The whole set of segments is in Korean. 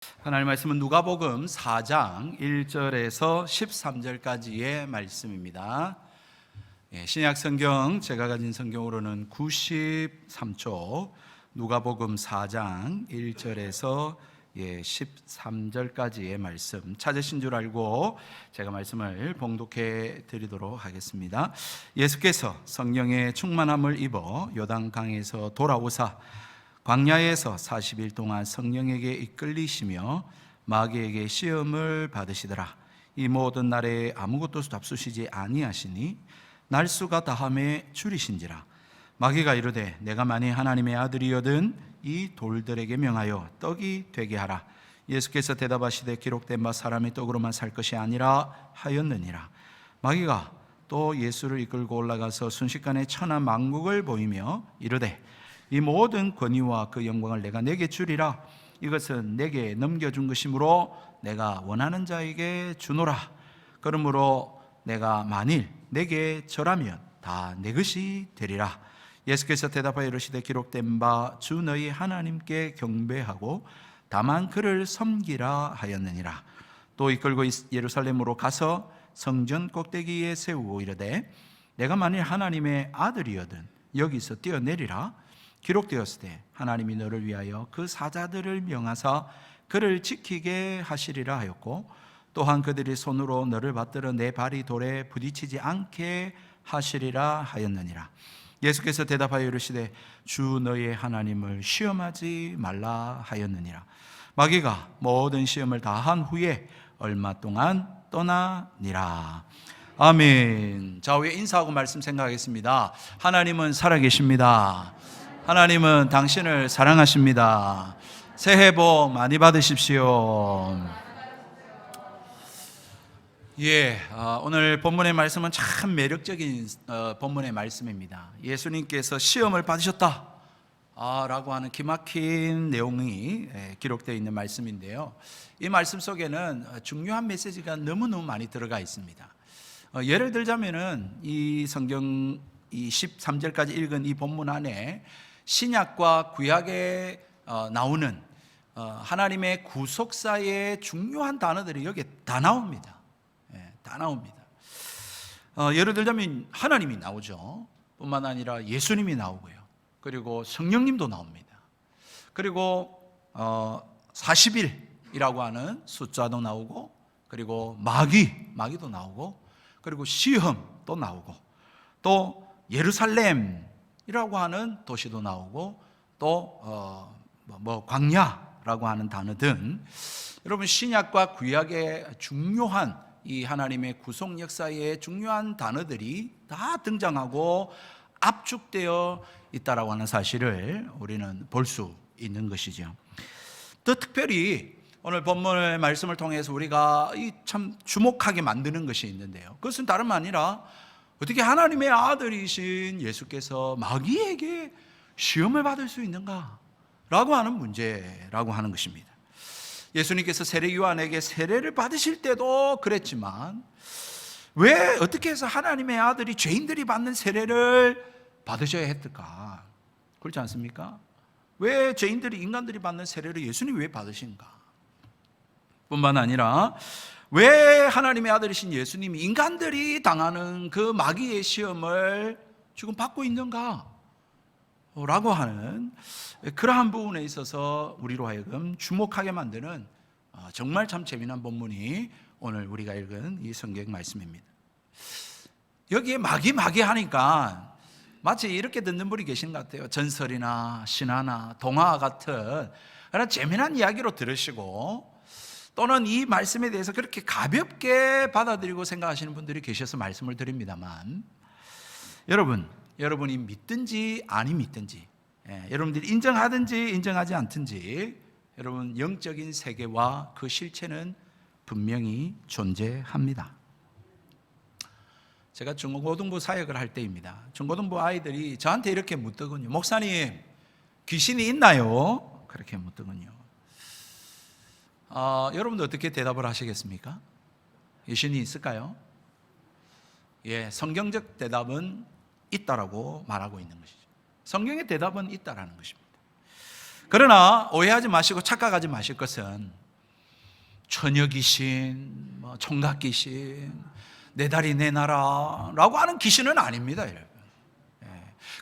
하나님 말씀은 누가복음 4장 1절에서 13절까지의 말씀입니다. 신약 성경 제가 가진 성경으로는 93쪽 누가복음 4장 1절에서 13절까지의 말씀 찾으신 줄 알고 제가 말씀을 봉독해 드리도록 하겠습니다. 예수께서 성령의 충만함을 입어 요단강에서 돌아오사 광야에서 40일 동안 성령에게 이끌리시며 마귀에게 시험을 받으시더라. 이 모든 날에 아무것도 잡수시지 아니하시니 날수가 다함에 줄이신지라. 마귀가 이르되 내가 만일 하나님의 아들이거든 이 돌들에게 명하여 떡이 되게 하라. 예수께서 대답하시되 기록된 바 사람의 떡으로만 살 것이 아니라 하였느니라. 마귀가 또 예수를 이끌고 올라가서 순식간에 천하 만국을 보이며 이르되 이 모든 권위와 그 영광을 내게 주리라. 이것은 내게 넘겨준 것이므로 내가 원하는 자에게 주노라. 그러므로 내가 만일 내게 절하면 다 내 것이 되리라. 예수께서 대답하여 이르시되 기록된 바 주 너희 하나님께 경배하고 다만 그를 섬기라 하였느니라. 또 이끌고 예루살렘으로 가서 성전 꼭대기에 세우고 이르되 내가 만일 하나님의 아들이거든 여기서 뛰어내리라. 기록되었으되 하나님이 너를 위하여 그 사자들을 명하사 그를 지키게 하시리라 하였고 또한 그들이 손으로 너를 받들어 내 발이 돌에 부딪히지 않게 하시리라 하였느니라. 예수께서 대답하여 이르시되 주 너의 하나님을 시험하지 말라 하였느니라. 마귀가 모든 시험을 다 한 후에 얼마 동안 떠나니라. 아멘. 좌우에 인사하고 말씀 생각하겠습니다. 하나님은 살아계십니다. 하나님은 당신을 사랑하십니다. 새해 복 많이 받으십시오. 오늘 본문의 말씀은 참 매력적인 본문의 말씀입니다. 예수님께서 시험을 받으셨다 라고 하는 기막힌 내용이 기록되어 있는 말씀인데요. 이 말씀 속에는 중요한 메시지가 너무너무 많이 들어가 있습니다. 예를 들자면은 이 성경 이 13절까지 읽은 이 본문 안에 신약과 구약에 나오는 하나님의 구속사의 중요한 단어들이 여기에 다 나옵니다. 다 나옵니다. 예를 들자면 하나님이 나오죠. 뿐만 아니라 예수님이 나오고요. 그리고 성령님도 나옵니다. 그리고 40일이라고 하는 숫자도 나오고, 그리고 마귀도 나오고, 그리고 시험도 나오고, 또 예루살렘이라고 하는 도시도 나오고, 또 광야라고 하는 단어 등 여러분 신약과 구약의 중요한 이 하나님의 구속 역사의 중요한 단어들이 다 등장하고 압축되어 있다라고 하는 사실을 우리는 볼 수 있는 것이죠. 또 특별히 오늘 본문의 말씀을 통해서 우리가 참 주목하게 만드는 것이 있는데요. 그것은 다름 아니라 어떻게 하나님의 아들이신 예수께서 마귀에게 시험을 받을 수 있는가? 라고 하는 문제라고 하는 것입니다. 예수님께서 세례 요한에게 세례를 받으실 때도 그랬지만 왜 어떻게 해서 하나님의 아들이 죄인들이 받는 세례를 받으셔야 했을까? 그렇지 않습니까? 왜 죄인들이 인간들이 받는 세례를 예수님이 왜 받으신가? 뿐만 아니라 왜 하나님의 아들이신 예수님이 인간들이 당하는 그 마귀의 시험을 지금 받고 있는가? 라고 하는 그러한 부분에 있어서 우리로 하여금 주목하게 만드는 정말 참 재미난 본문이 오늘 우리가 읽은 이 성경 말씀입니다. 여기에 마귀 하니까 마치 이렇게 듣는 분이 계신 것 같아요. 전설이나 신화나 동화 같은 그런 재미난 이야기로 들으시고 또는 이 말씀에 대해서 그렇게 가볍게 받아들이고 생각하시는 분들이 계셔서 말씀을 드립니다만 여러분이 믿든지 아니 믿든지 여러분들이 인정하든지 인정하지 않든지 여러분 영적인 세계와 그 실체는 분명히 존재합니다. 제가 중고등부 사역을 할 때입니다. 중고등부 아이들이 저한테 이렇게 묻더군요. 목사님, 귀신이 있나요? 그렇게 묻더군요. 여러분도 어떻게 대답을 하시겠습니까? 귀신이 있을까요? 성경적 대답은 있다라고 말하고 있는 것이죠. 성경의 대답은 있다라는 것입니다. 그러나 오해하지 마시고 착각하지 마실 것은 처녀 귀신, 총각 귀신, 내 다리 내놔라라고 하는 귀신은 아닙니다, 여러분.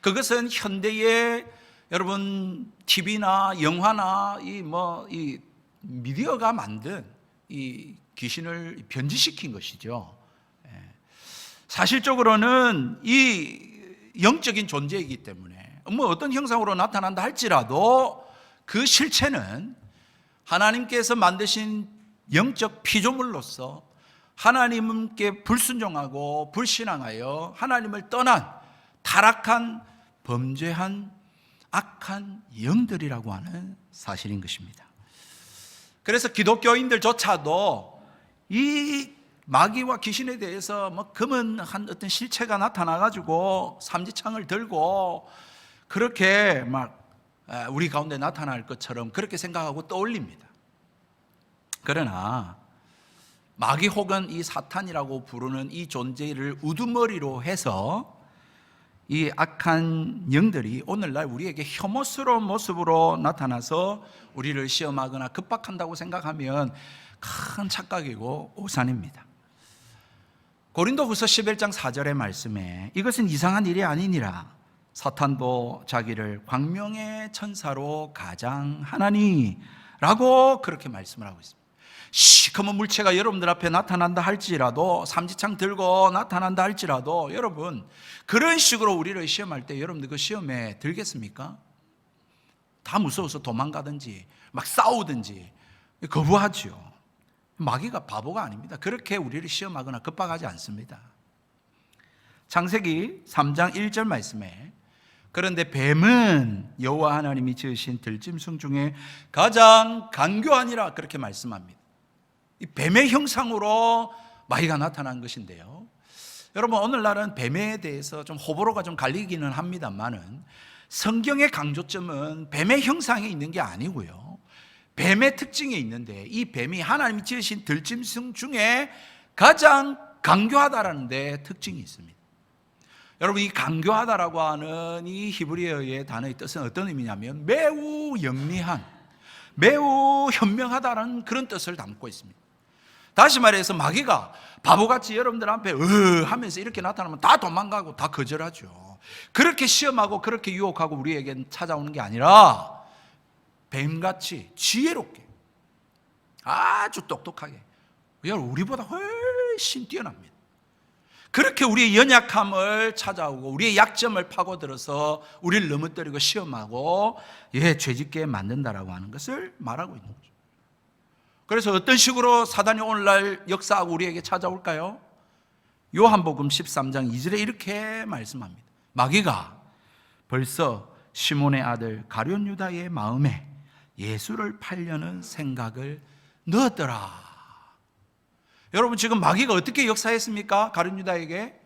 그것은 현대의 여러분 TV나 영화나 이 미디어가 만든 이 귀신을 변질시킨 것이죠. 사실적으로는 이 영적인 존재이기 때문에 어떤 형상으로 나타난다 할지라도 그 실체는 하나님께서 만드신 영적 피조물로서 하나님께 불순종하고 불신앙하여 하나님을 떠난 타락한 범죄한 악한 영들이라고 하는 사실인 것입니다. 그래서 기독교인들조차도 이 마귀와 귀신에 대해서 검은 한 어떤 실체가 나타나가지고 삼지창을 들고 그렇게 우리 가운데 나타날 것처럼 그렇게 생각하고 떠올립니다. 그러나 마귀 혹은 이 사탄이라고 부르는 이 존재를 우두머리로 해서 이 악한 영들이 오늘날 우리에게 혐오스러운 모습으로 나타나서 우리를 시험하거나 급박한다고 생각하면 큰 착각이고 오산입니다. 고린도후서 11장 4절의 말씀에 이것은 이상한 일이 아니니라 사탄도 자기를 광명의 천사로 가장하나니 라고 그렇게 말씀을 하고 있습니다. 시커먼 물체가 여러분들 앞에 나타난다 할지라도, 삼지창 들고 나타난다 할지라도 여러분 그런 식으로 우리를 시험할 때 여러분들 그 시험에 들겠습니까? 다 무서워서 도망가든지 막 싸우든지 거부하죠. 마귀가 바보가 아닙니다. 그렇게 우리를 시험하거나 급박하지 않습니다. 창세기 3장 1절 말씀에 그런데 뱀은 여호와 하나님이 지으신 들짐승 중에 가장 간교하니라 그렇게 말씀합니다. 이 뱀의 형상으로 마귀가 나타난 것인데요. 여러분 오늘날은 뱀에 대해서 좀 호불호가 좀 갈리기는 합니다만은 성경의 강조점은 뱀의 형상에 있는 게 아니고요. 뱀의 특징이 있는데 이 뱀이 하나님이 지으신 들짐승 중에 가장 간교하다라는 데 특징이 있습니다. 여러분 이 간교하다라고 하는 이 히브리어의 단어의 뜻은 어떤 의미냐면 매우 영리한, 매우 현명하다라는 그런 뜻을 담고 있습니다. 다시 말해서 마귀가 바보같이 여러분들 앞에 하면서 이렇게 나타나면 다 도망가고 다 거절하죠. 그렇게 시험하고 그렇게 유혹하고 우리에게 찾아오는 게 아니라 뱀같이 지혜롭게 아주 똑똑하게 여러분 우리보다 훨씬 뛰어납니다. 그렇게 우리의 연약함을 찾아오고 우리의 약점을 파고들어서 우리를 넘어뜨리고 시험하고 죄짓게 만든다라고 하는 것을 말하고 있는 거죠. 그래서 어떤 식으로 사단이 오늘날 역사하고 우리에게 찾아올까요? 요한복음 13장 2절에 이렇게 말씀합니다. 마귀가 벌써 시몬의 아들 가룟 유다의 마음에 예수를 팔려는 생각을 넣었더라. 여러분 지금 마귀가 어떻게 역사했습니까? 가룟 유다에게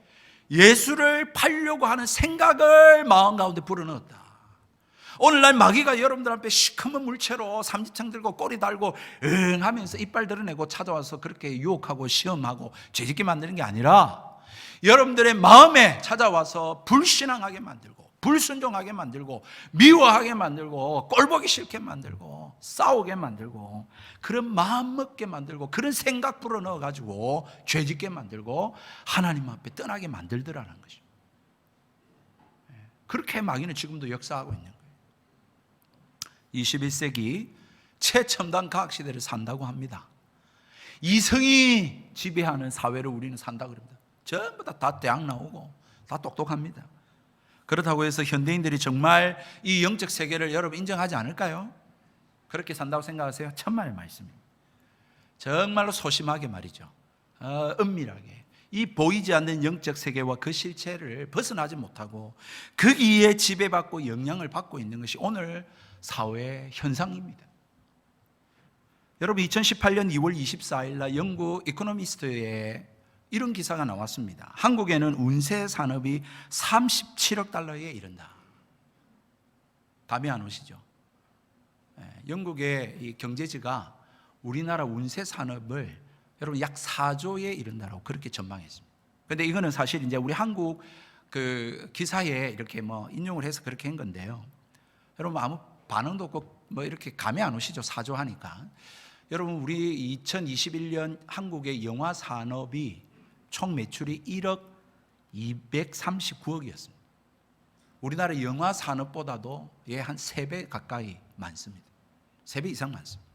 예수를 팔려고 하는 생각을 마음 가운데 불어넣었다. 오늘날 마귀가 여러분들 앞에 시커먼 물체로 삼지창 들고 꼬리 달고 응 하면서 이빨 드러내고 찾아와서 그렇게 유혹하고 시험하고 죄짓게 만드는 게 아니라 여러분들의 마음에 찾아와서 불신앙하게 만들고 불순종하게 만들고 미워하게 만들고 꼴보기 싫게 만들고 싸우게 만들고 그런 마음 먹게 만들고 그런 생각 불어넣어 가지고 죄짓게 만들고 하나님 앞에 떠나게 만들더라는 것이죠. 그렇게 마귀는 지금도 역사하고 있는 거예요. 21세기 최첨단 과학시대를 산다고 합니다. 이성이 지배하는 사회를 우리는 산다고 그럽니다. 전부 다 대학 나오고 다 똑똑합니다. 그렇다고 해서 현대인들이 정말 이 영적 세계를 여러분 인정하지 않을까요? 그렇게 산다고 생각하세요? 천만의 말씀입니다. 정말로 소심하게 말이죠. 은밀하게 이 보이지 않는 영적 세계와 그 실체를 벗어나지 못하고 거기에 지배받고 영향을 받고 있는 것이 오늘 사회의 현상입니다. 여러분 2018년 2월 24일 날 영국 이코노미스트에 이런 기사가 나왔습니다. 한국에는 운세 산업이 37억 달러에 이른다. 감이 안 오시죠? 영국의 이 경제지가 우리나라 운세 산업을 여러분 약 4조에 이른다고 그렇게 전망했습니다. 그런데 이거는 사실 이제 우리 한국 그 기사에 이렇게 인용을 해서 그렇게 한 건데요. 여러분 아무 반응도 없고 이렇게 감이 안 오시죠? 4조 하니까. 여러분 우리 2021년 한국의 영화 산업이 총 매출이 1억 239억이었습니다. 우리나라 영화 산업보다도 한 3배 가까이 많습니다. 3배 이상 많습니다.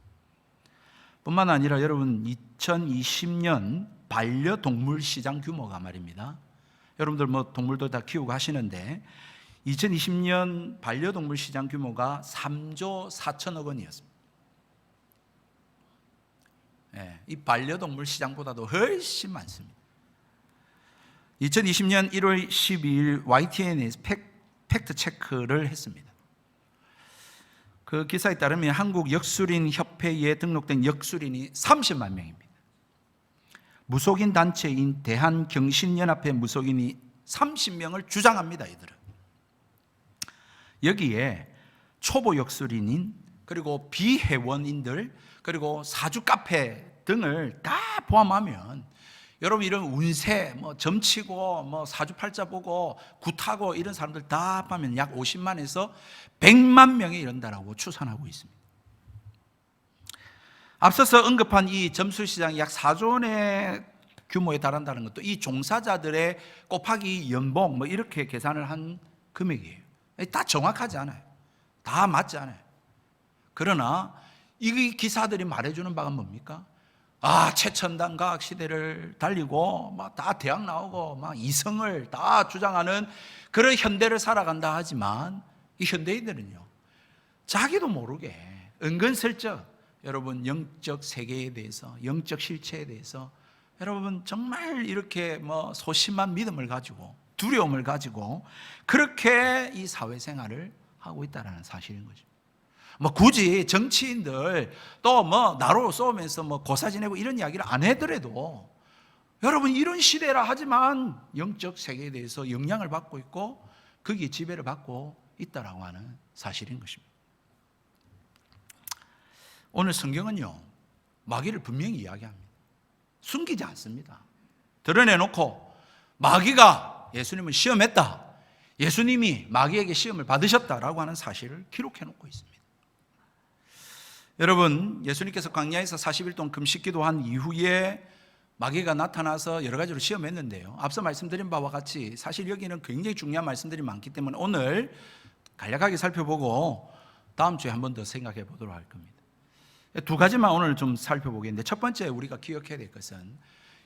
뿐만 아니라 여러분 2020년 반려동물 시장 규모가 말입니다. 여러분들 뭐 동물도 다 키우고 하시는데 2020년 반려동물 시장 규모가 3조 4천억 원이었습니다. 이 반려동물 시장보다도 훨씬 많습니다. 2020년 1월 12일 YTN에서 팩트 체크를 했습니다. 그 기사에 따르면 한국 역술인 협회에 등록된 역술인이 30만 명입니다. 무속인 단체인 대한경신연합회 무속인이 30명을 주장합니다. 이들은 여기에 초보 역술인인 그리고 비회원인들 그리고 사주 카페 등을 다 포함하면 여러분 이런 운세, 점치고 사주팔자 보고 굿하고 이런 사람들 다 합하면 약 50만에서 100만 명에 이른다라고 추산하고 있습니다. 앞서서 언급한 이 점술시장이 약 4조 원의 규모에 달한다는 것도 이 종사자들의 곱하기 연봉 이렇게 계산을 한 금액이에요. 다 정확하지 않아요. 다 맞지 않아요. 그러나 이 기사들이 말해주는 바가 뭡니까? 최첨단 과학 시대를 달리고 다 대학 나오고 이성을 다 주장하는 그런 현대를 살아간다 하지만 이 현대인들은요 자기도 모르게 은근슬쩍 여러분 영적 세계에 대해서 영적 실체에 대해서 여러분 정말 이렇게 소심한 믿음을 가지고 두려움을 가지고 그렇게 이 사회생활을 하고 있다는 사실인 거죠. 굳이 정치인들 또 나로 쏘면서 고사 지내고 이런 이야기를 안 해더라도 여러분 이런 시대라 하지만 영적 세계에 대해서 영향을 받고 있고 거기에 지배를 받고 있다라고 하는 사실인 것입니다. 오늘 성경은요 마귀를 분명히 이야기합니다. 숨기지 않습니다. 드러내놓고 마귀가 예수님을 시험했다, 예수님이 마귀에게 시험을 받으셨다라고 하는 사실을 기록해놓고 있습니다. 여러분 예수님께서 광야에서 40일 동안 금식 기도한 이후에 마귀가 나타나서 여러 가지로 시험했는데요, 앞서 말씀드린 바와 같이 사실 여기는 굉장히 중요한 말씀들이 많기 때문에 오늘 간략하게 살펴보고 다음 주에 한 번 더 생각해 보도록 할 겁니다. 두 가지만 오늘 좀 살펴보겠는데, 첫 번째 우리가 기억해야 될 것은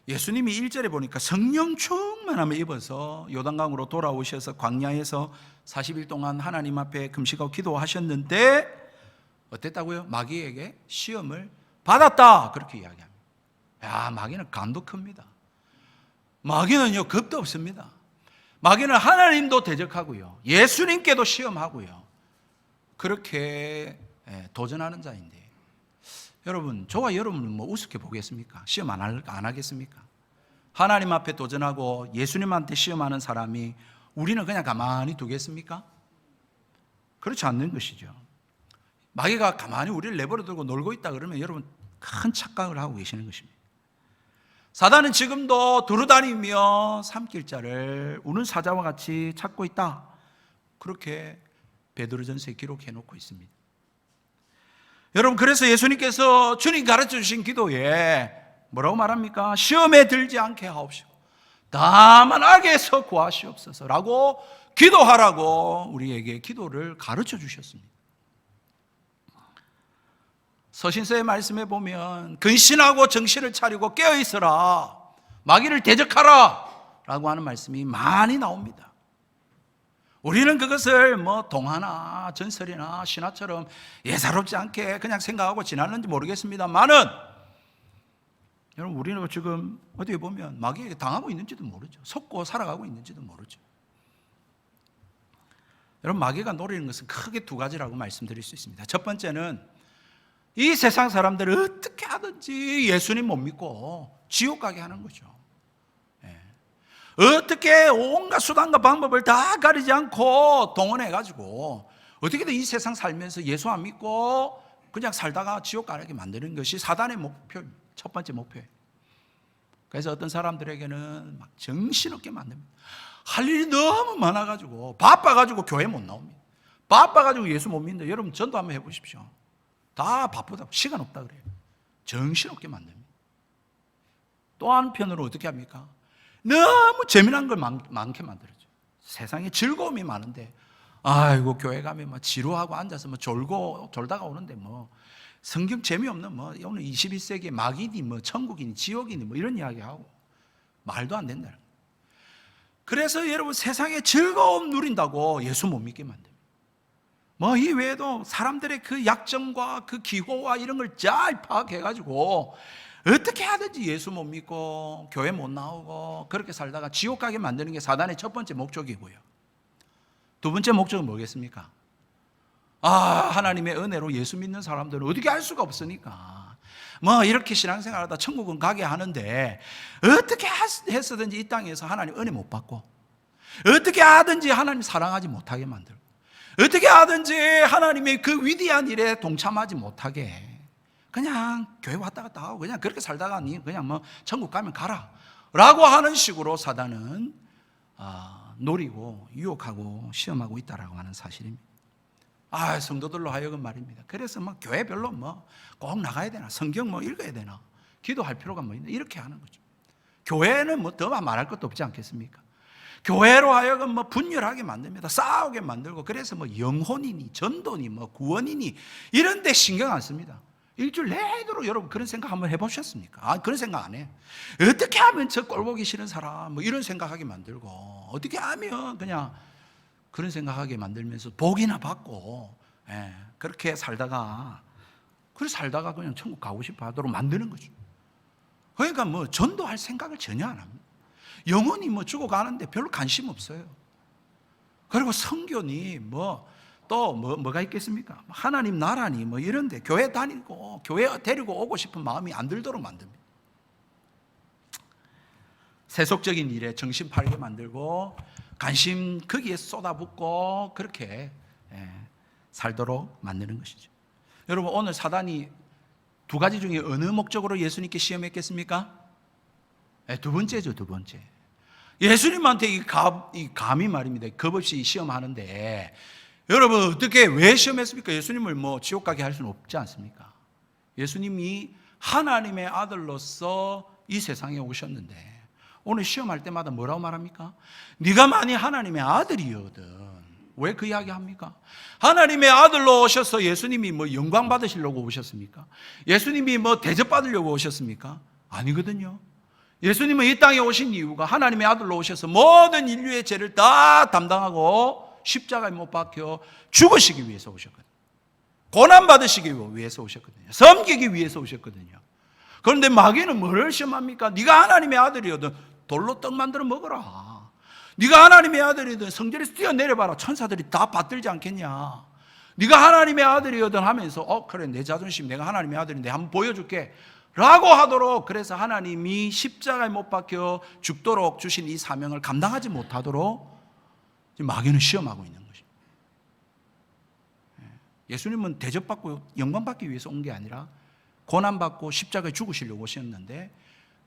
예수님이 1절에 보니까 성령 충만함을 입어서 요단강으로 돌아오셔서 광야에서 40일 동안 하나님 앞에 금식하고 기도하셨는데 어땠다고요? 마귀에게 시험을 받았다, 그렇게 이야기합니다. 마귀는 간도 큽니다. 마귀는요 겁도 없습니다. 마귀는 하나님도 대적하고요 예수님께도 시험하고요 그렇게 도전하는 자인데, 여러분 저와 여러분은 우습게 보겠습니까? 시험 안 하겠습니까? 하나님 앞에 도전하고 예수님한테 시험하는 사람이 우리는 그냥 가만히 두겠습니까? 그렇지 않는 것이죠. 마귀가 가만히 우리를 내버려 두고 놀고 있다 그러면 여러분 큰 착각을 하고 계시는 것입니다. 사단은 지금도 두루다니며 삼킬자를 우는 사자와 같이 찾고 있다, 그렇게 베드로전서에 기록해 놓고 있습니다. 여러분 그래서 예수님께서 주님 가르쳐 주신 기도에 뭐라고 말합니까? 시험에 들지 않게 하옵시고 다만 악에서 구하시옵소서라고 기도하라고 우리에게 기도를 가르쳐 주셨습니다. 서신서의 말씀에 보면 근신하고 정신을 차리고 깨어있어라, 마귀를 대적하라 라고 하는 말씀이 많이 나옵니다. 우리는 그것을 동화나 전설이나 신화처럼 예사롭지 않게 그냥 생각하고 지났는지 모르겠습니다만은 여러분 우리는 지금 어떻게 보면 마귀에게 당하고 있는지도 모르죠. 속고 살아가고 있는지도 모르죠. 여러분 마귀가 노리는 것은 크게 두 가지라고 말씀드릴 수 있습니다. 첫 번째는 이 세상 사람들을 어떻게 하든지 예수님 못 믿고 지옥 가게 하는 거죠. 어떻게 온갖 수단과 방법을 다 가리지 않고 동원해가지고 어떻게든 이 세상 살면서 예수 안 믿고 그냥 살다가 지옥 가게 만드는 것이 사단의 목표입니다. 첫 번째 목표예요. 그래서 어떤 사람들에게는 막 정신없게 만듭니다. 할 일이 너무 많아가지고 바빠가지고 교회 못 나옵니다. 바빠가지고 예수 못 믿는다. 여러분 전도 한번 해보십시오. 다 바쁘다고 시간 없다 그래요. 정신없게 만듭니다. 또 한편으로 어떻게 합니까? 너무 재미난 걸 많게 만들어줘. 세상에 즐거움이 많은데, 아이고 교회 가면 뭐 지루하고 앉아서 뭐 졸다가 오는데 뭐 성경 재미없는 뭐 오늘 21세기에 마귀니 뭐 천국이니 지옥이니 뭐 이런 이야기하고 말도 안 된다는 거예요. 그래서 여러분 세상에 즐거움 누린다고 예수 못 믿게 만듭니다. 뭐 이 외에도 사람들의 그 약점과 그 기호와 이런 걸 잘 파악해가지고 어떻게 하든지 예수 못 믿고 교회 못 나오고 그렇게 살다가 지옥 가게 만드는 게 사단의 첫 번째 목적이고요. 두 번째 목적은 뭐겠습니까? 하나님의 은혜로 예수 믿는 사람들은 어떻게 할 수가 없으니까 뭐 이렇게 신앙생활하다 천국은 가게 하는데 어떻게 했어든지 이 땅에서 하나님 은혜 못 받고 어떻게 하든지 하나님 사랑하지 못하게 만들고 어떻게 하든지 하나님의 그 위대한 일에 동참하지 못하게 그냥 교회 왔다 갔다 하고 그냥 그렇게 살다가 그냥 뭐 천국 가면 가라 라고 하는 식으로 사단은 노리고 유혹하고 시험하고 있다라고 하는 사실입니다. 성도들로 하여금 말입니다. 그래서 뭐 교회 별로 뭐 꼭 나가야 되나 성경 뭐 읽어야 되나 기도할 필요가 뭐 있나 이렇게 하는 거죠. 교회는 뭐 더 말할 것도 없지 않겠습니까? 교회로 하여금 뭐 분열하게 만듭니다. 싸우게 만들고 그래서 뭐 영혼이니 전도니 뭐 구원이니 이런 데 신경 안 씁니다. 일주일 내도록 여러분 그런 생각 한번 해보셨습니까? 그런 생각 안 해요. 어떻게 하면 저 꼴보기 싫은 사람 뭐 이런 생각하게 만들고 어떻게 하면 그냥 그런 생각하게 만들면서 복이나 받고 그렇게 살다가 그냥 천국 가고 싶어 하도록 만드는 거죠. 그러니까 뭐 전도할 생각을 전혀 안 합니다. 영혼이 뭐 죽어가는데 별로 관심 없어요. 그리고 선교니 뭐가 있겠습니까? 하나님 나라니 뭐 이런데 교회 다니고 교회 데리고 오고 싶은 마음이 안 들도록 만듭니다. 세속적인 일에 정신 팔게 만들고 관심 거기에 쏟아붓고 그렇게 살도록 만드는 것이죠. 여러분 오늘 사단이 두 가지 중에 어느 목적으로 예수님께 시험했겠습니까? 두 번째죠. 두 번째. 예수님한테 감히 말입니다. 겁 없이 시험하는데 여러분 어떻게 왜 시험했습니까? 예수님을 뭐 지옥 가게 할 수는 없지 않습니까? 예수님이 하나님의 아들로서 이 세상에 오셨는데 오늘 시험할 때마다 뭐라고 말합니까? 네가 만일 하나님의 아들이거든 왜 그 이야기 합니까? 하나님의 아들로 오셔서 예수님이 뭐 영광 받으시려고 오셨습니까? 예수님이 뭐 대접 받으려고 오셨습니까? 아니거든요. 예수님은 이 땅에 오신 이유가 하나님의 아들로 오셔서 모든 인류의 죄를 다 담당하고 십자가에 못 박혀 죽으시기 위해서 오셨거든요. 고난받으시기 위해서 오셨거든요. 섬기기 위해서 오셨거든요. 그런데 마귀는 뭐를 시험합니까? 네가 하나님의 아들이거든 돌로 떡 만들어 먹어라. 네가 하나님의 아들이거든 성전에서 뛰어내려봐라. 천사들이 다 받들지 않겠냐. 네가 하나님의 아들이거든 하면서 그래 내 자존심 내가 하나님의 아들인데 한번 보여줄게 라고 하도록 그래서 하나님이 십자가에 못 박혀 죽도록 주신 이 사명을 감당하지 못하도록 마귀는 시험하고 있는 것입니다. 예수님은 대접받고 영광받기 위해서 온 게 아니라 고난받고 십자가에 죽으시려고 오셨는데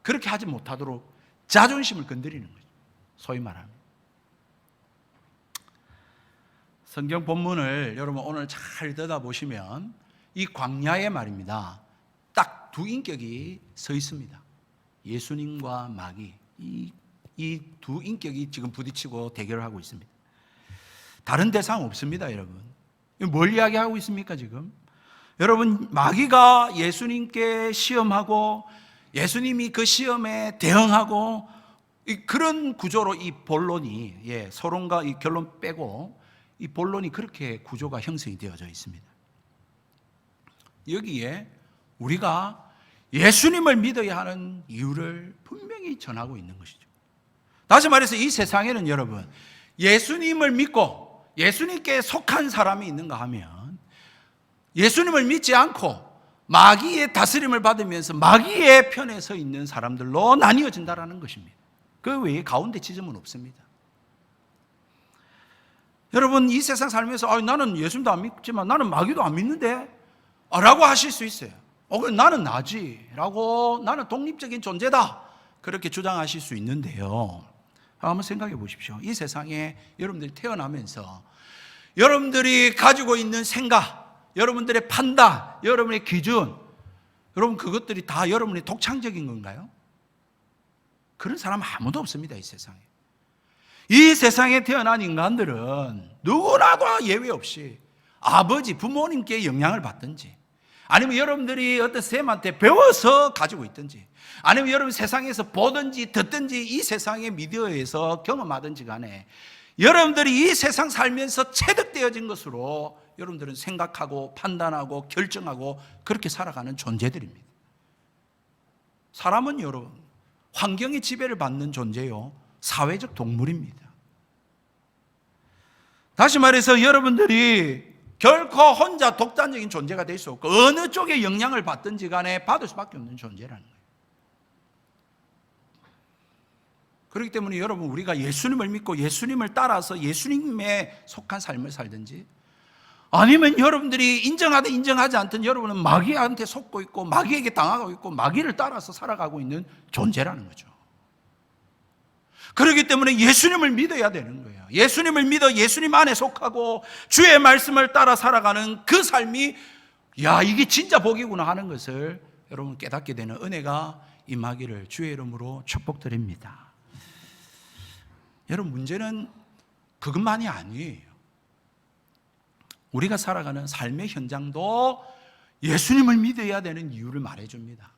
그렇게 하지 못하도록 자존심을 건드리는 거죠. 소위 말하면 성경 본문을 여러분 오늘 잘 들여다보시면 이 광야의 말입니다. 딱 두 인격이 서 있습니다. 예수님과 마귀 이 두 인격이 지금 부딪히고 대결을 하고 있습니다. 다른 대상 없습니다. 여러분 뭘 이야기하고 있습니까 지금? 여러분 마귀가 예수님께 시험하고 예수님이 그 시험에 대응하고 그런 구조로 이 본론이 서론과 이 결론 빼고 이 본론이 그렇게 구조가 형성이 되어져 있습니다. 여기에 우리가 예수님을 믿어야 하는 이유를 분명히 전하고 있는 것이죠. 다시 말해서 이 세상에는 여러분 예수님을 믿고 예수님께 속한 사람이 있는가 하면 예수님을 믿지 않고 마귀의 다스림을 받으면서 마귀의 편에 서 있는 사람들로 나뉘어진다는 것입니다. 그 외에 가운데 지점은 없습니다. 여러분 이 세상 살면서 나는 예수님도 안 믿지만 나는 마귀도 안 믿는데 라고 하실 수 있어요. 나는 나지 라고 나는 독립적인 존재다 그렇게 주장하실 수 있는데요. 한번 생각해 보십시오. 이 세상에 여러분들이 태어나면서 여러분들이 가지고 있는 생각, 여러분들의 판단, 여러분의 기준 여러분, 그것들이 다 여러분의 독창적인 건가요? 그런 사람 아무도 없습니다, 이 세상에. 이 세상에 태어난 인간들은 누구나도 예외 없이 아버지, 부모님께 영향을 받든지, 아니면 여러분들이 어떤 쌤한테 배워서 가지고 있든지, 아니면 여러분 세상에서 보든지 듣든지 이 세상의 미디어에서 경험하든지 간에 여러분들이 이 세상 살면서 체득되어진 것으로 여러분들은 생각하고 판단하고 결정하고 그렇게 살아가는 존재들입니다. 사람은 여러분, 환경의 지배를 받는 존재요, 사회적 동물입니다. 다시 말해서 여러분들이 결코 혼자 독단적인 존재가 될 수 없고 어느 쪽에 영향을 받든지 간에 받을 수밖에 없는 존재라는 거예요. 그렇기 때문에 여러분, 우리가 예수님을 믿고 예수님을 따라서 예수님에 속한 삶을 살든지, 아니면 여러분들이 인정하든 인정하지 않든 여러분은 마귀한테 속고 있고 마귀에게 당하고 있고 마귀를 따라서 살아가고 있는 존재라는 거죠. 그렇기 때문에 예수님을 믿어야 되는 거예요. 예수님을 믿어 예수님 안에 속하고 주의 말씀을 따라 살아가는 그 삶이, 야, 이게 진짜 복이구나 하는 것을 여러분 깨닫게 되는 은혜가 임하기를 주의 이름으로 축복드립니다. 여러분, 문제는 그것만이 아니에요. 우리가 살아가는 삶의 현장도 예수님을 믿어야 되는 이유를 말해줍니다.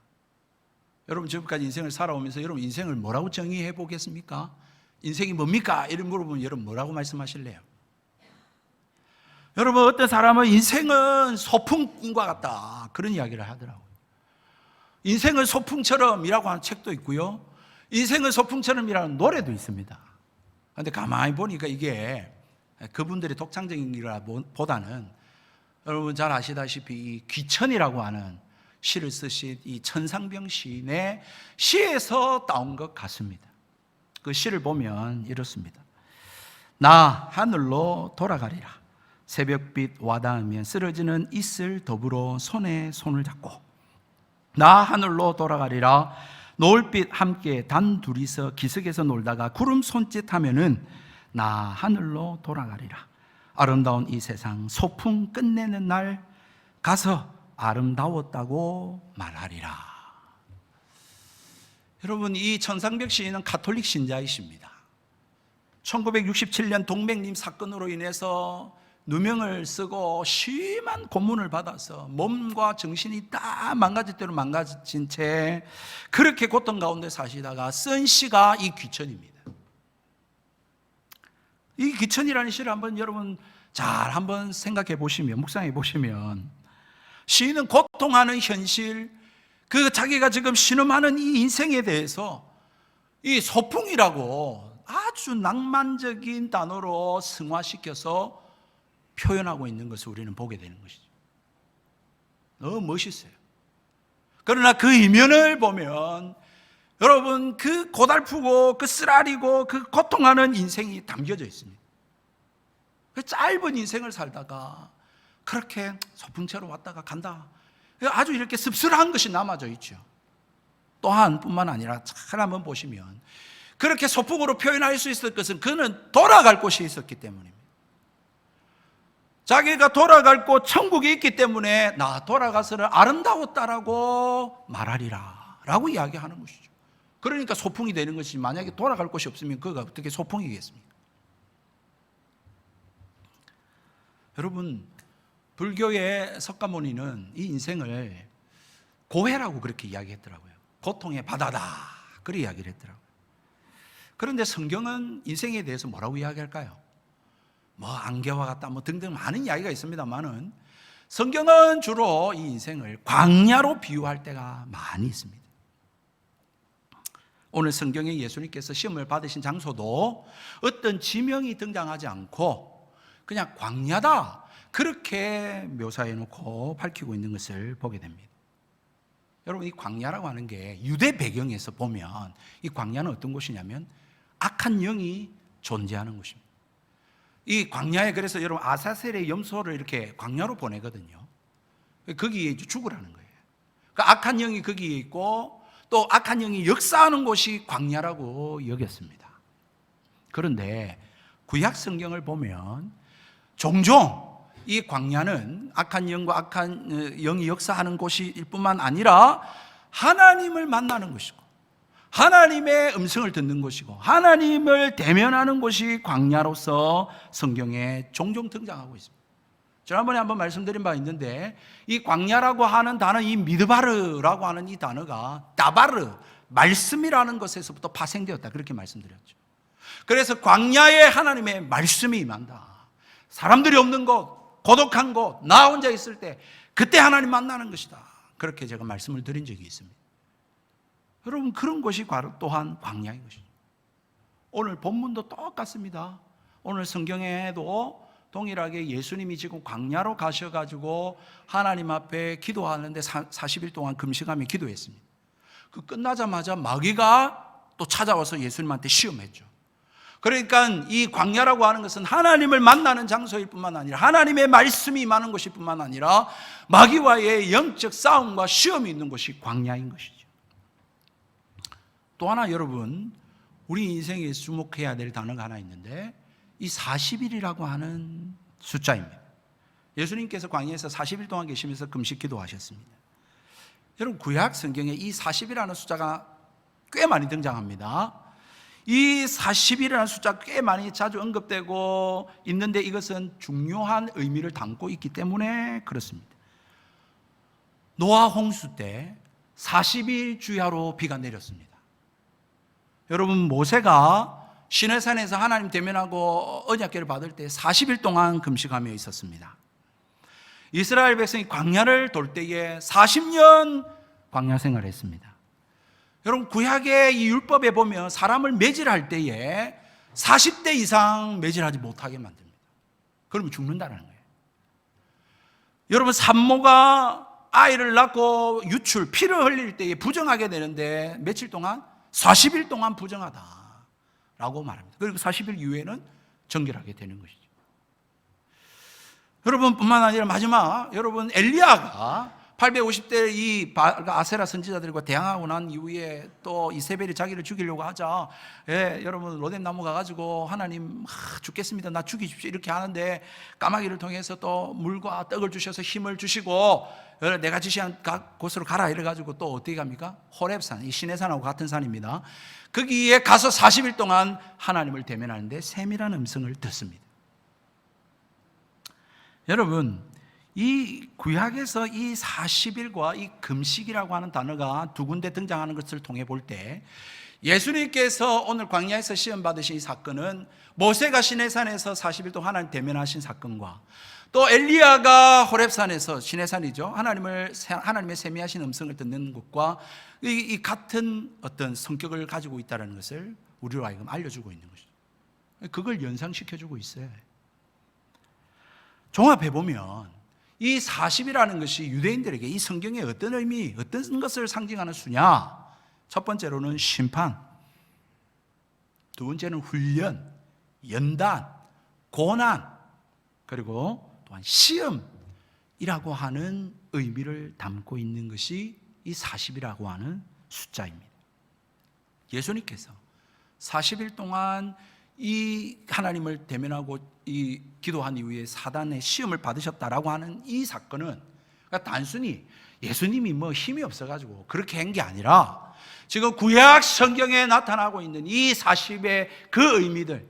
여러분, 지금까지 인생을 살아오면서 여러분 인생을 뭐라고 정의해 보겠습니까? 인생이 뭡니까? 이런 물어보면 여러분 뭐라고 말씀하실래요? 여러분, 어떤 사람은 인생은 소풍과 같다, 그런 이야기를 하더라고요. 인생은 소풍처럼이라고 하는 책도 있고요, 인생은 소풍처럼이라는 노래도 있습니다. 그런데 가만히 보니까 이게 그분들의 독창적인 일보다는 여러분 잘 아시다시피 이 귀천이라고 하는 시를 쓰신 이 천상병 시인의 시에서 따온 것 같습니다. 그 시를 보면 이렇습니다. 나 하늘로 돌아가리라. 새벽빛 와닿으면 쓰러지는 이슬 더불어 손에 손을 잡고, 나 하늘로 돌아가리라. 노을빛 함께 단 둘이서 기슭에서 놀다가 구름 손짓하면은 나 하늘로 돌아가리라. 아름다운 이 세상 소풍 끝내는 날 가서 아름다웠다고 말하리라. 여러분, 이 천상벽 시인은 가톨릭 신자이십니다. 1967년 동백님 사건으로 인해서 누명을 쓰고 심한 고문을 받아서 몸과 정신이 다 망가질 대로 망가진 채 그렇게 고통 가운데 사시다가 쓴 시가 이 귀천입니다. 이 귀천이라는 시를 한번 여러분 잘 한번 생각해 보시면, 묵상해 보시면, 시인은 고통하는 현실, 그 자기가 지금 신음하는 이 인생에 대해서 이 소풍이라고 아주 낭만적인 단어로 승화시켜서 표현하고 있는 것을 우리는 보게 되는 것이죠. 너무 멋있어요. 그러나 그 이면을 보면 여러분, 그 고달프고 그 쓰라리고 그 고통하는 인생이 담겨져 있습니다. 그 짧은 인생을 살다가 그렇게 소풍처럼 왔다가 간다, 아주 이렇게 씁쓸한 것이 남아져 있죠. 또한 뿐만 아니라 잘 한번 보시면 그렇게 소풍으로 표현할 수 있을 것은 그는 돌아갈 곳이 있었기 때문입니다. 자기가 돌아갈 곳 천국이 있기 때문에 나 돌아가서는 아름다웠다라고 말하리라 라고 이야기하는 것이죠. 그러니까 소풍이 되는 것이, 만약에 돌아갈 곳이 없으면 그가 어떻게 소풍이겠습니까? 여러분, 불교의 석가모니는 이 인생을 고해라고 그렇게 이야기했더라고요. 고통의 바다다, 그렇게 이야기를 했더라고요. 그런데 성경은 인생에 대해서 뭐라고 이야기할까요? 뭐 안개와 같다, 뭐 등등 많은 이야기가 있습니다만은 성경은 주로 이 인생을 광야로 비유할 때가 많이 있습니다. 오늘 성경에 예수님께서 시험을 받으신 장소도 어떤 지명이 등장하지 않고 그냥 광야다, 그렇게 묘사해 놓고 밝히고 있는 것을 보게 됩니다. 여러분, 이 광야라고 하는 게 유대 배경에서 보면 이 광야는 어떤 곳이냐면 악한 영이 존재하는 곳입니다. 이 광야에, 그래서 여러분 아사셀의 염소를 이렇게 광야로 보내거든요. 거기에 죽으라는 거예요. 그 악한 영이 거기에 있고 또 악한 영이 역사하는 곳이 광야라고 여겼습니다. 그런데 구약 성경을 보면 종종 이 광야는 악한 영과 악한 영이 역사하는 곳일 뿐만 아니라 하나님을 만나는 것이고 하나님의 음성을 듣는 곳이고 하나님을 대면하는 곳이 광야로서 성경에 종종 등장하고 있습니다. 지난번에 한번 말씀드린 바 있는데 이 광야라고 하는 단어, 이 미드바르라고 하는 이 단어가 다바르, 말씀이라는 것에서부터 파생되었다, 그렇게 말씀드렸죠. 그래서 광야에 하나님의 말씀이 임한다. 사람들이 없는 곳, 고독한 곳, 나 혼자 있을 때 그때 하나님 만나는 것이다, 그렇게 제가 말씀을 드린 적이 있습니다. 여러분, 그런 것이 또한 광야인 것이죠. 오늘 본문도 똑같습니다. 오늘 성경에도 동일하게 예수님이 지금 광야로 가셔가지고 하나님 앞에 기도하는데 40일 동안 금식하며 기도했습니다. 그 끝나자마자 마귀가 또 찾아와서 예수님한테 시험했죠. 그러니까 이 광야라고 하는 것은 하나님을 만나는 장소일 뿐만 아니라 하나님의 말씀이 임하는 것일 뿐만 아니라 마귀와의 영적 싸움과 시험이 있는 것이 광야인 것이죠. 또 하나, 여러분, 우리 인생에 주목해야 될 단어가 하나 있는데 이 40일이라고 하는 숫자입니다. 예수님께서 광야에서 40일 동안 계시면서 금식 기도하셨습니다. 여러분, 구약 성경에 이 40이라는 숫자가 꽤 많이 등장합니다. 이 40이라는 숫자 꽤 많이 자주 언급되고 있는데 이것은 중요한 의미를 담고 있기 때문에 그렇습니다. 노아 홍수 때 40일 주야로 비가 내렸습니다. 여러분, 모세가 시내산에서 하나님 대면하고 언약궤를 받을 때 40일 동안 금식하며 있었습니다. 이스라엘 백성이 광야를 돌 때에 40년 광야 생활을 했습니다. 여러분, 구약의 이 율법에 보면 사람을 매질할 때에 40대 이상 매질하지 못하게 만듭니다. 그러면 죽는다는 거예요. 여러분, 산모가 아이를 낳고 유출, 피를 흘릴 때에 부정하게 되는데 며칠 동안? 40일 동안 부정하다라고 말합니다. 그리고 40일 이후에는 정결하게 되는 것이죠. 여러분, 뿐만 아니라 마지막, 여러분, 엘리야가 850대 이 아세라 선지자들과 대항하고 난 이후에 또 이세벨이 자기를 죽이려고 하자, 여러분, 로뎀 나무 가가지고 하나님, 죽겠습니다, 나 죽이십시오, 이렇게 하는데 까마귀를 통해서 또 물과 떡을 주셔서 힘을 주시고 내가 지시한 곳으로 가라 이래가지고 또 어떻게 갑니까? 호렙산, 이 시내산하고 같은 산입니다. 거기에 가서 40일 동안 하나님을 대면하는데 세밀한 음성을 듣습니다. 여러분, 이 구약에서 이 40일과 이 금식이라고 하는 단어가 두 군데 등장하는 것을 통해 볼 때 예수님께서 오늘 광야에서 시험 받으신 이 사건은 모세가 시내산에서 40일 동안 하나님 대면하신 사건과 또 엘리야가 호렙산에서, 시내산이죠, 하나님의 세미하신 음성을 듣는 것과 이 같은 어떤 성격을 가지고 있다는 것을 우리로 하여금 알려주고 있는 것이죠. 그걸 연상시켜주고 있어요. 종합해보면 이 40이라는 것이 유대인들에게 이 성경의 어떤 의미, 어떤 것을 상징하는 수냐? 첫 번째로는 심판, 두 번째는 훈련, 연단, 고난, 그리고 또한 시험이라고 하는 의미를 담고 있는 것이 이 40이라고 하는 숫자입니다. 예수님께서 40일 동안 이 하나님을 대면하고 이 기도한 이후에 사단의 시험을 받으셨다라고 하는 이 사건은 그러니까 단순히 예수님이 뭐 힘이 없어가지고 그렇게 한 게 아니라 지금 구약 성경에 나타나고 있는 이 40의 그 의미들,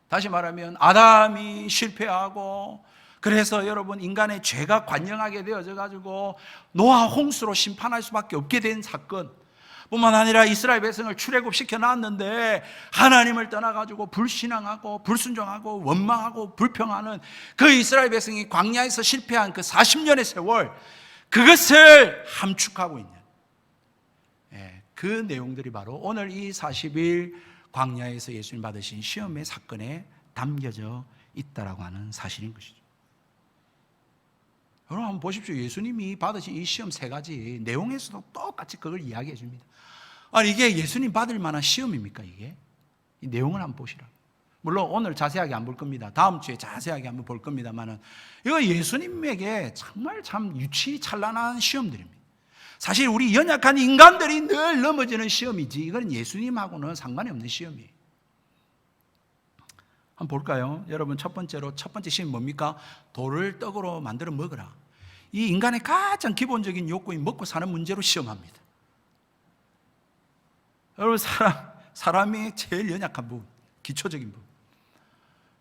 다시 말하면 아담이 실패하고 그래서 여러분 인간의 죄가 관영하게 되어져 가지고 노아 홍수로 심판할 수밖에 없게 된 사건 뿐만 아니라 이스라엘 백성을 출애굽시켜 놨는데 하나님을 떠나가지고 불신앙하고 불순종하고 원망하고 불평하는 그 이스라엘 백성이 광야에서 실패한 그 40년의 세월, 그것을 함축하고 있는 그 내용들이 바로 오늘 이 40일 광야에서 예수님 받으신 시험의 사건에 담겨져 있다라고 하는 사실인 것이죠. 여러분 한번 보십시오. 예수님이 받으신 이 시험 세 가지 내용에서도 똑같이 그걸 이야기해 줍니다. 아니 이게 예수님 받을 만한 시험입니까? 이게? 이 내용을 한번 보시라. 물론 오늘 자세하게 안 볼 겁니다. 다음 주에 자세하게 한번 볼 겁니다만은 이거 예수님에게 정말 참 유치찬란한 시험들입니다. 사실 우리 연약한 인간들이 늘 넘어지는 시험이지 이건 예수님하고는 상관이 없는 시험이에요. 한번 볼까요? 여러분, 첫 번째 시험이 뭡니까? 돌을 떡으로 만들어 먹으라. 이 인간의 가장 기본적인 욕구인 먹고 사는 문제로 시험합니다. 여러분, 사람이 제일 연약한 부분, 기초적인 부분.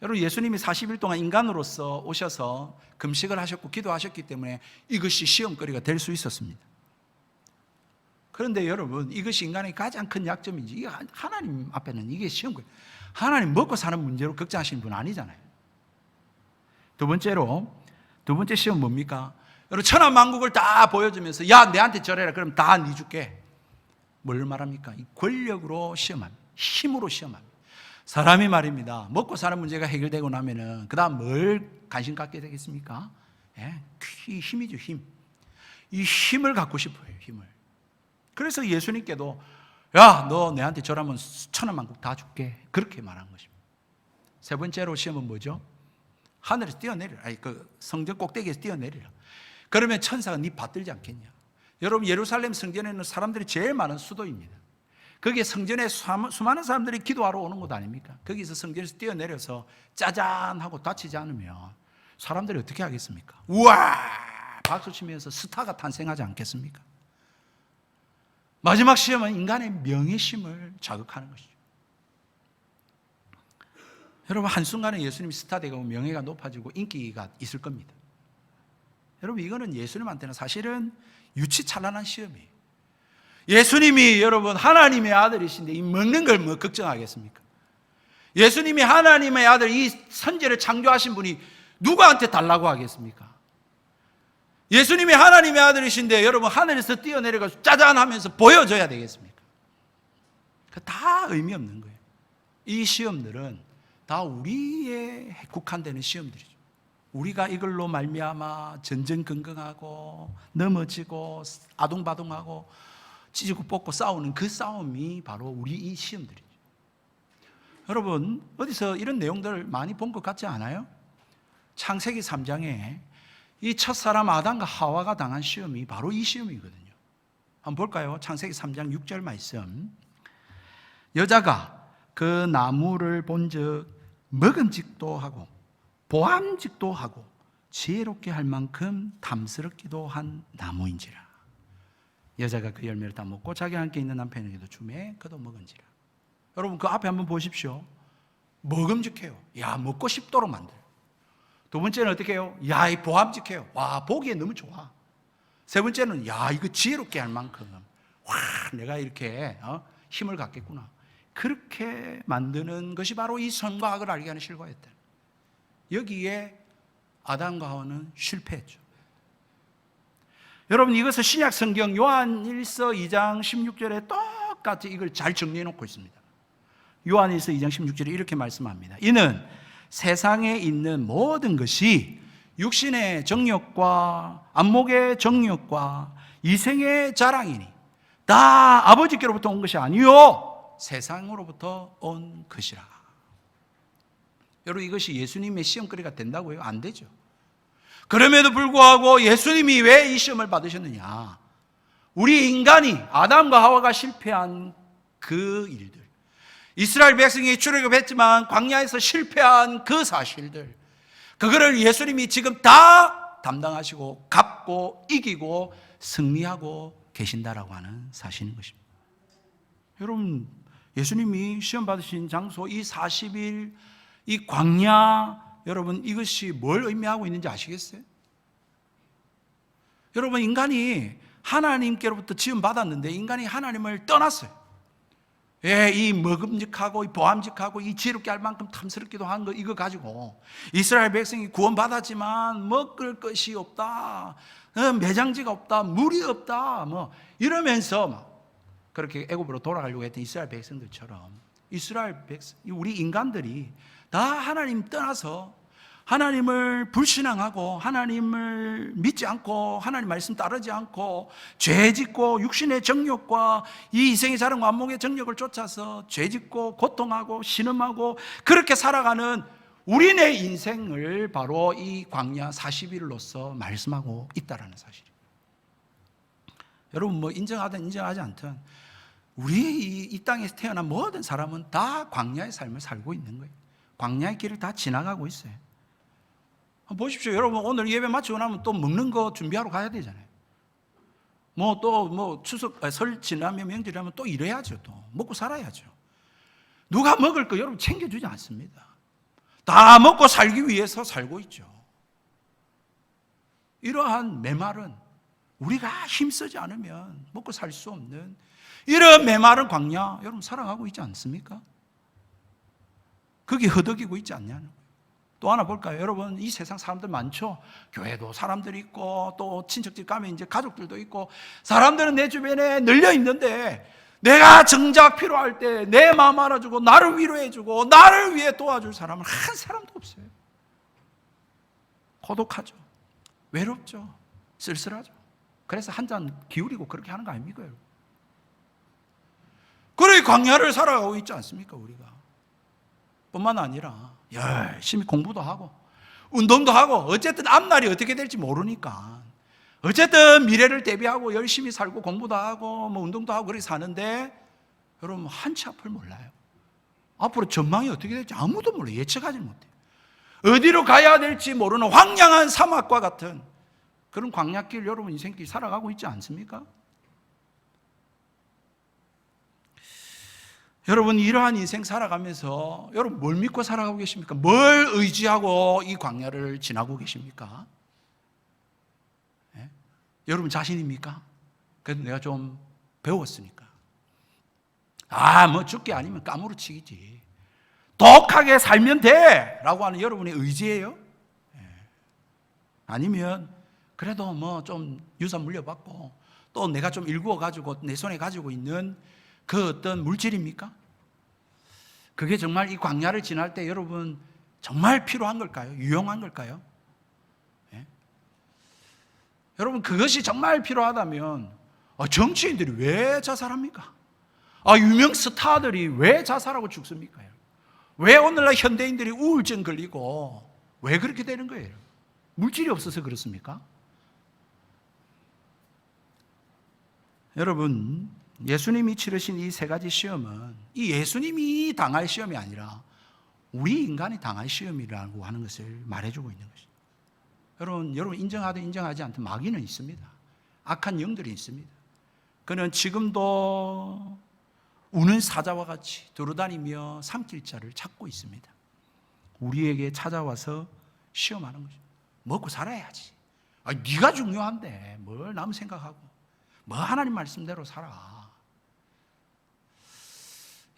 여러분, 예수님이 40일 동안 인간으로서 오셔서 금식을 하셨고 기도하셨기 때문에 이것이 시험거리가 될 수 있었습니다. 그런데 여러분, 이것이 인간의 가장 큰 약점인지, 하나님 앞에는 이게 시험거리. 하나님 먹고 사는 문제로 걱정하시는 분은 아니잖아요. 두 번째 시험 뭡니까? 여러분, 천하만국을 다 보여주면서 야, 내한테 절해라. 그럼 다 네 줄게. 뭘 말합니까? 이 권력으로 시험합니다. 힘으로 시험합니다. 사람이 말입니다. 먹고 사는 문제가 해결되고 나면은 그 다음 뭘 관심 갖게 되겠습니까? 예? 힘이죠, 힘. 이 힘을 갖고 싶어요, 힘을. 그래서 예수님께도 야, 너 내한테 절하면 천하만국 다 줄게. 그렇게 말한 것입니다. 세 번째로 시험은 뭐죠? 하늘에서 뛰어내리라. 그 성전 꼭대기에서 뛰어내리라. 그러면 천사가 네 받들지 않겠냐? 여러분, 예루살렘 성전에는 사람들이 제일 많은 수도입니다. 거기에 성전에 수많은 사람들이 기도하러 오는 곳 아닙니까? 거기서 성전에서 뛰어내려서 짜잔 하고 다치지 않으면 사람들이 어떻게 하겠습니까? 우와! 박수치면서 스타가 탄생하지 않겠습니까? 마지막 시험은 인간의 명예심을 자극하는 것이죠. 여러분, 한순간에 예수님이 스타 되고 명예가 높아지고 인기가 있을 겁니다. 여러분, 이거는 예수님한테는 사실은 유치찬란한 시험이에요. 예수님이 여러분 하나님의 아들이신데 이 먹는 걸 뭐 걱정하겠습니까? 예수님이 하나님의 아들, 이 선지를 창조하신 분이 누구한테 달라고 하겠습니까? 예수님이 하나님의 아들이신데 여러분 하늘에서 뛰어내려가서 짜잔 하면서 보여줘야 되겠습니까? 다 의미 없는 거예요. 이 시험들은 다 우리에 국한되는 시험들이죠. 우리가 이걸로 말미암아 전전긍긍하고 넘어지고 아둥바둥하고 찢고 뽑고 싸우는 그 싸움이 바로 우리 이 시험들이죠. 여러분, 어디서 이런 내용들을 많이 본 것 같지 않아요? 창세기 3장에 이 첫사람 아담과 하와가 당한 시험이 바로 이 시험이거든요. 한번 볼까요? 창세기 3장 6절 말씀. 여자가 그 나무를 본즉 먹음직도 하고 보암직도 하고 지혜롭게 할 만큼 탐스럽기도 한 나무인지라. 여자가 그 열매를 다 먹고 자기와 함께 있는 남편에게도 주매 그도 먹은지라. 여러분, 그 앞에 한번 보십시오. 먹음직해요. 야, 먹고 싶도록 만들어요. 두 번째는 어떻게 해요? 야, 이 보암직해요. 와, 보기에 너무 좋아. 세 번째는 야, 이거 지혜롭게 할 만큼 와, 내가 이렇게 힘을 갖겠구나. 그렇게 만드는 것이 바로 이 선과 악을 알게 하는 실과였다. 여기에 아담과 하와는 실패했죠. 여러분, 이것을 신약 성경 요한일서 2장 16절에 똑같이 이걸 잘 정리해 놓고 있습니다. 요한일서 2장 16절에 이렇게 말씀합니다. 이는 세상에 있는 모든 것이 육신의 정욕과 안목의 정욕과 이생의 자랑이니 다 아버지께로부터 온 것이 아니요 세상으로부터 온 것이라. 여러분, 이것이 예수님의 시험거리가 된다고요? 안 되죠. 그럼에도 불구하고 예수님이 왜 이 시험을 받으셨느냐? 우리 인간이 아담과 하와가 실패한 그 일들, 이스라엘 백성이 출애굽했지만 광야에서 실패한 그 사실들, 그거를 예수님이 지금 다 담당하시고 갚고 이기고 승리하고 계신다라고 하는 사실인 것입니다. 여러분, 예수님이 시험 받으신 장소 이 40일 이 광야, 여러분, 이것이 뭘 의미하고 있는지 아시겠어요? 여러분, 인간이 하나님께로부터 지음받았는데 인간이 하나님을 떠났어요. 예, 이 먹음직하고 이 보암직하고 이 지혜롭게 할 만큼 탐스럽기도 한 거, 이거 가지고 이스라엘 백성이 구원받았지만 먹을 것이 없다, 매장지가 없다, 물이 없다, 뭐 이러면서 막 그렇게 애굽으로 돌아가려고 했던 이스라엘 백성들처럼 이스라엘 백성, 우리 인간들이 다 하나님 떠나서 하나님을 불신앙하고 하나님을 믿지 않고 하나님 말씀 따르지 않고 죄짓고 육신의 정욕과 이 이생의 자랑과 안목의 정욕을 쫓아서 죄짓고 고통하고 신음하고 그렇게 살아가는 우리네 인생을 바로 이 광야 40일로서 말씀하고 있다는 사실입니다. 여러분, 뭐 인정하든 인정하지 않든 우리 이 땅에서 태어난 모든 사람은 다 광야의 삶을 살고 있는 거예요. 광야의 길을 다 지나가고 있어요. 보십시오. 여러분, 오늘 예배 마치고 나면 또 먹는 거 준비하러 가야 되잖아요. 추석, 설 지나면 명절이라면 또 일해야죠. 또 먹고 살아야죠. 누가 먹을 거 여러분 챙겨주지 않습니다. 다 먹고 살기 위해서 살고 있죠. 이러한 메마른, 우리가 힘쓰지 않으면 먹고 살 수 없는 이런 메마른 광야 여러분 살아가고 있지 않습니까? 그게 허덕이고 있지 않냐는 거예요. 또 하나 볼까요? 여러분, 이 세상 사람들 많죠? 교회도 사람들이 있고, 또 친척집 가면 이제 가족들도 있고, 사람들은 내 주변에 널려 있는데, 내가 정작 필요할 때 내 마음 알아주고, 나를 위로해주고, 나를 위해 도와줄 사람은 한 사람도 없어요. 고독하죠. 외롭죠. 쓸쓸하죠. 그래서 한 잔 기울이고 그렇게 하는 거 아닙니까, 여러분? 그래, 광야를 살아가고 있지 않습니까, 우리가? 뿐만 아니라 열심히 공부도 하고 운동도 하고, 어쨌든 앞날이 어떻게 될지 모르니까 어쨌든 미래를 대비하고 열심히 살고 공부도 하고 운동도 하고 그렇게 사는데, 여러분 한치 앞을 몰라요. 앞으로 전망이 어떻게 될지 아무도 몰라요. 예측하지 못해요. 어디로 가야 될지 모르는 황량한 사막과 같은 그런 광야길, 여러분 인생길 살아가고 있지 않습니까? 여러분, 이러한 인생 살아가면서 여러분 뭘 믿고 살아가고 계십니까? 뭘 의지하고 이 광야를 지나고 계십니까? 네? 여러분 자신입니까? 그래도 내가 좀 배웠으니까. 죽게 아니면 까무러치기지. 독하게 살면 돼! 라고 하는 여러분의 의지예요? 네. 아니면 그래도 좀 유산 물려받고 또 내가 좀 일구어가지고 내 손에 가지고 있는 그 어떤 물질입니까? 그게 정말 이 광야를 지날 때 여러분 정말 필요한 걸까요? 유용한 걸까요? 네? 여러분, 그것이 정말 필요하다면 정치인들이 왜 자살합니까? 유명 스타들이 왜 자살하고 죽습니까? 왜 오늘날 현대인들이 우울증 걸리고 왜 그렇게 되는 거예요? 물질이 없어서 그렇습니까? 여러분, 예수님이 치르신 이 세 가지 시험은 이 예수님이 당할 시험이 아니라 우리 인간이 당할 시험이라고 하는 것을 말해주고 있는 것이죠. 여러분 인정하든 인정하지 않든 마귀는 있습니다. 악한 영들이 있습니다. 그는 지금도 우는 사자와 같이 돌아다니며 삼킬 자를 찾고 있습니다. 우리에게 찾아와서 시험하는 거죠. 먹고 살아야지. 네가 중요한데 뭘 남 생각하고 하나님 말씀대로 살아.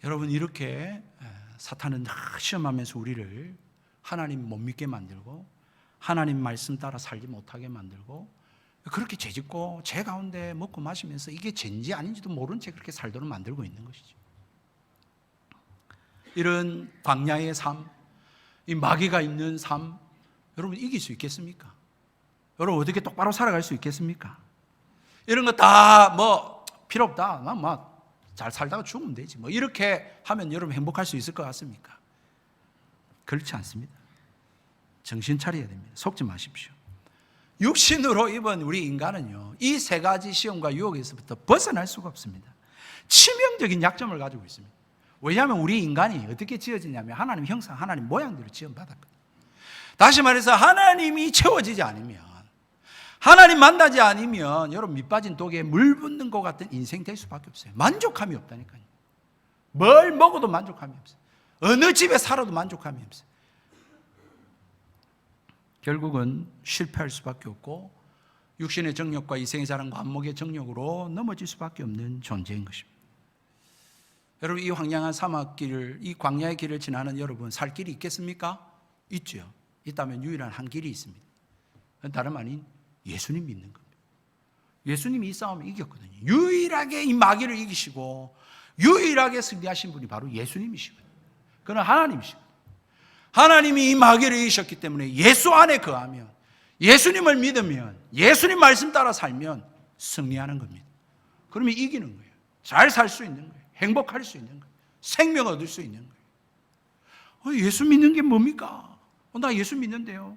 여러분, 이렇게 사탄은 시험하면서 우리를 하나님 못 믿게 만들고 하나님 말씀 따라 살지 못하게 만들고, 그렇게 죄짓고 죄 가운데 먹고 마시면서 이게 죄인지 아닌지도 모른 채 그렇게 살도록 만들고 있는 것이죠. 이런 광야의 삶, 이 마귀가 있는 삶, 여러분 이길 수 있겠습니까? 여러분 어떻게 똑바로 살아갈 수 있겠습니까? 이런 거 다 필요 없다. 난 잘 살다가 죽으면 되지. 이렇게 하면 여러분 행복할 수 있을 것 같습니까? 그렇지 않습니다. 정신 차려야 됩니다. 속지 마십시오. 육신으로 입은 우리 인간은요, 이 세 가지 시험과 유혹에서부터 벗어날 수가 없습니다. 치명적인 약점을 가지고 있습니다. 왜냐하면 우리 인간이 어떻게 지어지냐면 하나님 형상, 하나님 모양대로 지음받았거든요. 다시 말해서 하나님이 채워지지 않으면, 하나님 만나지 않으면 여러분 밑빠진 독에 물 붓는 것 같은 인생 될 수밖에 없어요. 만족함이 없다니까요. 뭘 먹어도 만족함이 없어요. 어느 집에 살아도 만족함이 없어요. 결국은 실패할 수밖에 없고 육신의 정욕과 이생의 자랑과 안목의 정욕으로 넘어질 수밖에 없는 존재인 것입니다. 여러분, 이 황량한 사막길을, 이 광야의 길을 지나는 여러분 살 길이 있겠습니까? 있죠. 있다면 유일한 한 길이 있습니다. 다름 아닌 예수님 믿는 겁니다. 예수님이 이 싸움을 이겼거든요. 유일하게 이 마귀를 이기시고 유일하게 승리하신 분이 바로 예수님이시거든요. 그는 하나님이시거든요. 하나님이 이 마귀를 이기셨기 때문에 예수 안에 거하면, 예수님을 믿으면, 예수님 말씀 따라 살면 승리하는 겁니다. 그러면 이기는 거예요. 잘 살 수 있는 거예요. 행복할 수 있는 거예요. 생명 얻을 수 있는 거예요. 예수 믿는 게 뭡니까? 나 예수 믿는데요.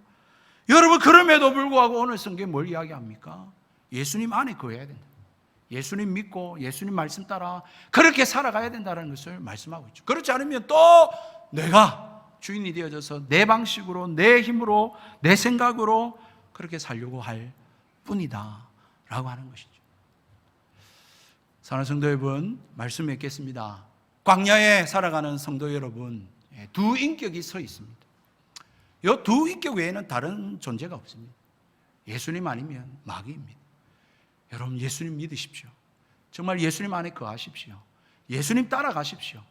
여러분, 그럼에도 불구하고 오늘 성경에 뭘 이야기합니까? 예수님 안에 거해야 된다. 예수님 믿고 예수님 말씀 따라 그렇게 살아가야 된다는 것을 말씀하고 있죠. 그렇지 않으면 또 내가 주인이 되어져서 내 방식으로, 내 힘으로, 내 생각으로 그렇게 살려고 할 뿐이다 라고 하는 것이죠. 사랑하는 성도 여러분, 말씀 맺겠습니다. 광야에 살아가는 성도 여러분, 두 인격이 서 있습니다. 이 두 인격 외에는 다른 존재가 없습니다. 예수님 아니면 마귀입니다. 여러분, 예수님 믿으십시오. 정말 예수님 안에 거하십시오. 예수님 따라가십시오.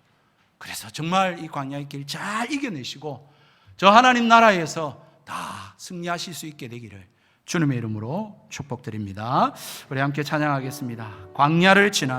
그래서 정말 이 광야의 길 잘 이겨내시고 저 하나님 나라에서 다 승리하실 수 있게 되기를 주님의 이름으로 축복드립니다. 우리 함께 찬양하겠습니다. 광야를 지나